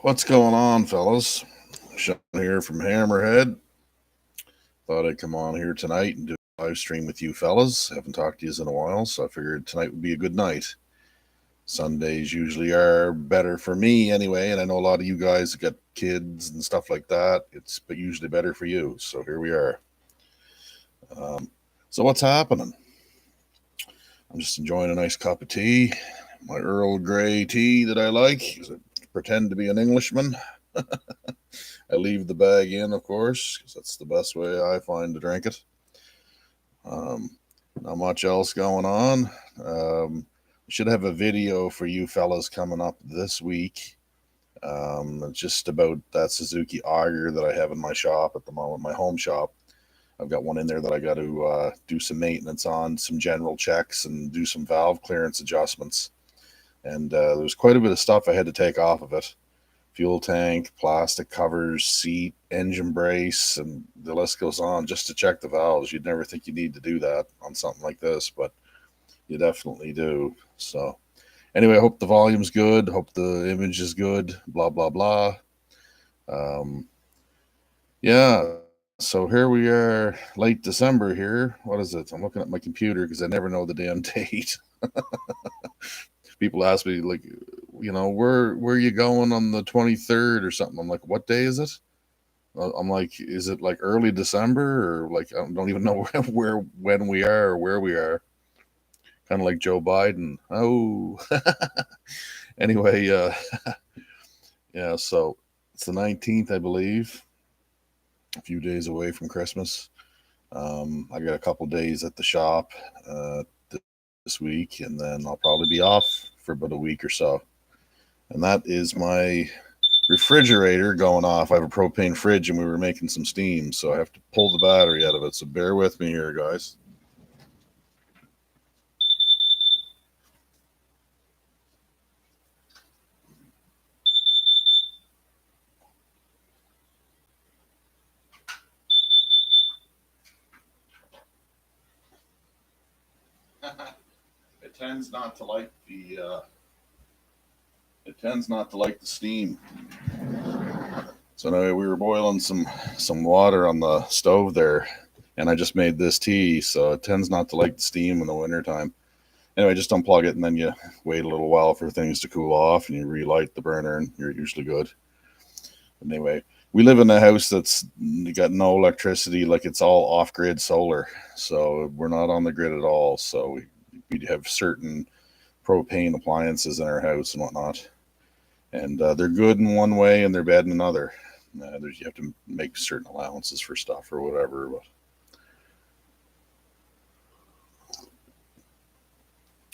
What's going on, fellas? Sean here from Hammerhead. Thought I'd come on here tonight and do a live stream with you fellas. Haven't talked to you in a while, so I figured tonight would be a good night. Sundays usually are better for me anyway, and I know a lot of you guys got kids and stuff like that. It's but usually better for you. So here we are. Um, so what's happening? I'm just enjoying a nice cup of tea, my Earl Grey tea that I like. I pretend to be an Englishman. I leave the bag in, of course, because that's the best way I find to drink it. Um, Not much else going on. We should have a video for you fellas coming up this week. Just about that Suzuki Auger that I have in my shop at the moment, my home shop. I've got one in there that I got to do some maintenance on, some general checks, and do some valve clearance adjustments. And there's quite a bit of stuff I had to take off of it: fuel tank, plastic covers, seat, engine brace, and the list goes on just to check the valves. You'd never think you need to do that on something like this, but you definitely do. So, anyway, I hope the volume's good. Hope the image is good. Blah, blah, blah. Um, yeah, so here we are, late December here. What is it? I'm looking at my computer because I never know the damn date. People ask me, like, where are you going on the 23rd or something? I'm like, what day is it? I'm like, is it like early December, or like I don't even know when we are or where we are? Kind of like Joe Biden. Oh, anyway, yeah. So it's the 19th, I believe. A few days away from Christmas. I got a couple days at the shop this week, and then I'll probably be off for about a week or so. And that is my refrigerator going off. I have a propane fridge, and we were making some steam, so I have to pull the battery out of it. So bear with me here, guys. It tends not to like the steam. So anyway, we were boiling some water on the stove there, and I just made this tea, so it tends not to like the steam in the wintertime. Anyway, just unplug it, and then you wait a little while for things to cool off, and you relight the burner, and you're usually good. Anyway, we live in a house that's got no electricity, like it's all off-grid solar, so we're not on the grid at all. So we have certain propane appliances in our house and whatnot, and they're good in one way and they're bad in another. You have to make certain allowances for stuff or whatever.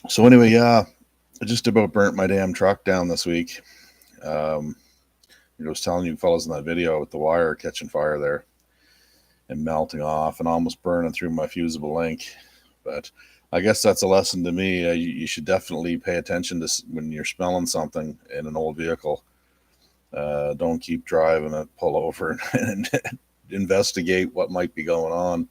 So anyway, yeah, I just about burnt my damn truck down this week. Um, I was telling you fellas in that video with the wire catching fire there and melting off and almost burning through my fusible link. But I guess that's a lesson to me. You should definitely pay attention to when you're smelling something in an old vehicle. Don't keep driving it, pull over and investigate what might be going on.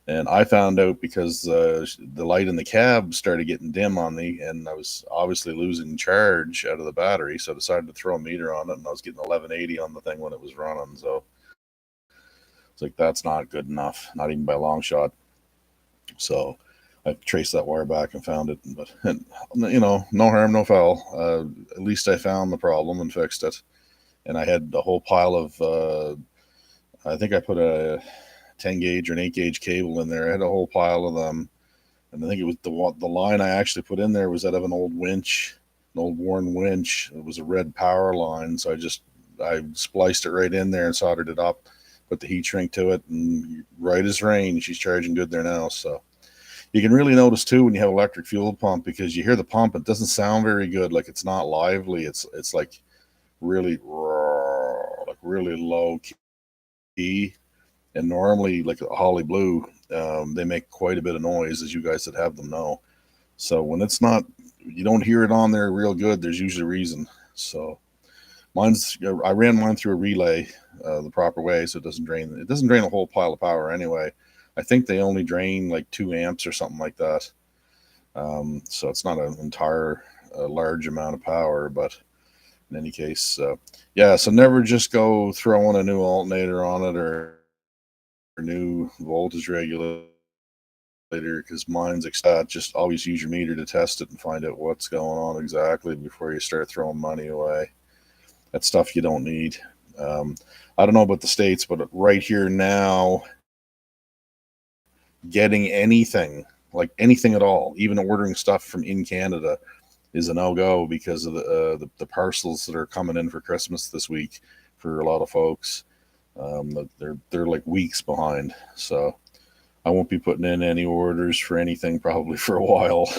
And I found out because the light in the cab started getting dim on me, and I was obviously losing charge out of the battery. So I decided to throw a meter on it, and I was getting 1180 on the thing when it was running. So it's like, that's not good enough, not even by a long shot. So I traced that wire back and found it. But, no harm, no foul. At least I found the problem and fixed it. And I had a whole pile of, I think I put a 10 gauge or an 8 gauge cable in there. I had a whole pile of them. And I think it was the line I actually put in there was out of an old winch, an old worn winch. It was a red power line. So I spliced it right in there and soldered it up, put the heat shrink to it, and right as rain, she's charging good there now. So you can really notice too when you have electric fuel pump, because you hear the pump, it doesn't sound very good. Like it's not lively. It's like really like really low key. And normally, like a Holly Blue, they make quite a bit of noise, as you guys that have them know. So when it's not, you don't hear it on there real good. There's usually a reason. So I ran mine through a relay the proper way, so it doesn't drain. It doesn't drain a whole pile of power anyway. I think they only drain like 2 amps or something like that. So it's not an entire large amount of power, but in any case, yeah. So never just go throwing a new alternator on it or new voltage regulator because mine's just always use your meter to test it and find out what's going on exactly before you start throwing money away. That's stuff you don't need. Um, I don't know about the States, but right here now, getting anything, like anything at all, even ordering stuff from in Canada, is a no go because of the parcels that are coming in for Christmas this week for a lot of folks. They're like weeks behind, so I won't be putting in any orders for anything probably for a while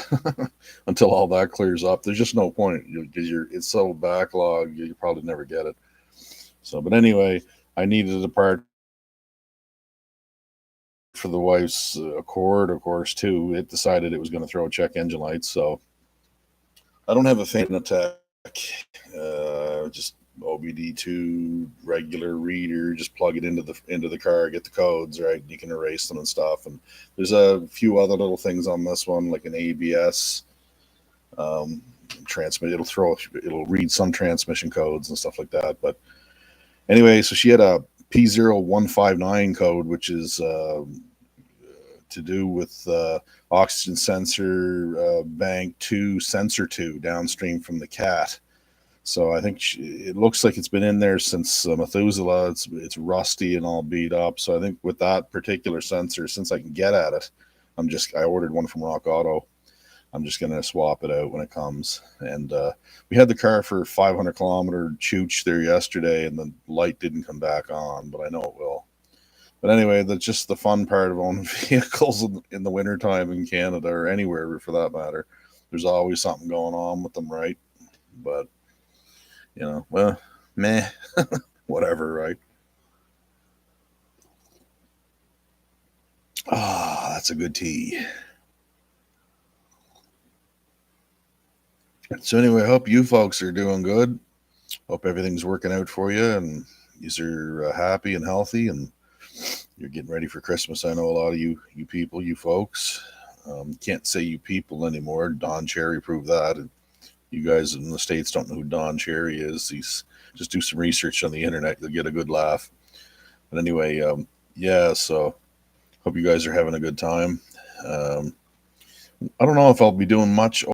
until all that clears up. There's just no point because it's so backlogged. You probably never get it. So, but anyway, I needed a part for the wife's Accord, of course, too. It decided it was going to throw check engine lights, so I don't have a fan attack. Just OBD2 regular reader. Just plug it into the car, get the codes right. You can erase them and stuff. And there's a few other little things on this one, like an ABS transmit. It'll read some transmission codes and stuff like that. But anyway, so she had a P0159 code, which is to do with oxygen sensor bank 2, sensor 2 downstream from the cat. So I think it looks like it's been in there since Methuselah. It's rusty and all beat up. So I think with that particular sensor, since I can get at it, I ordered one from Rock Auto. I'm just going to swap it out when it comes. And we had the car for 500-kilometer chooch there yesterday, and the light didn't come back on, but I know it will. But anyway, that's just the fun part of owning vehicles in the wintertime in Canada or anywhere for that matter. There's always something going on with them, right? But, well, meh, whatever, right? Ah, that's a good tea. So anyway, I hope you folks are doing good. Hope everything's working out for you and you're happy and healthy and you're getting ready for Christmas. I know a lot of you people, you folks, can't say you people anymore. Don Cherry proved that. And you guys in the States don't know who Don Cherry is. Just do some research on the internet. You'll get a good laugh. But anyway, yeah, so hope you guys are having a good time. I don't know if I'll be doing much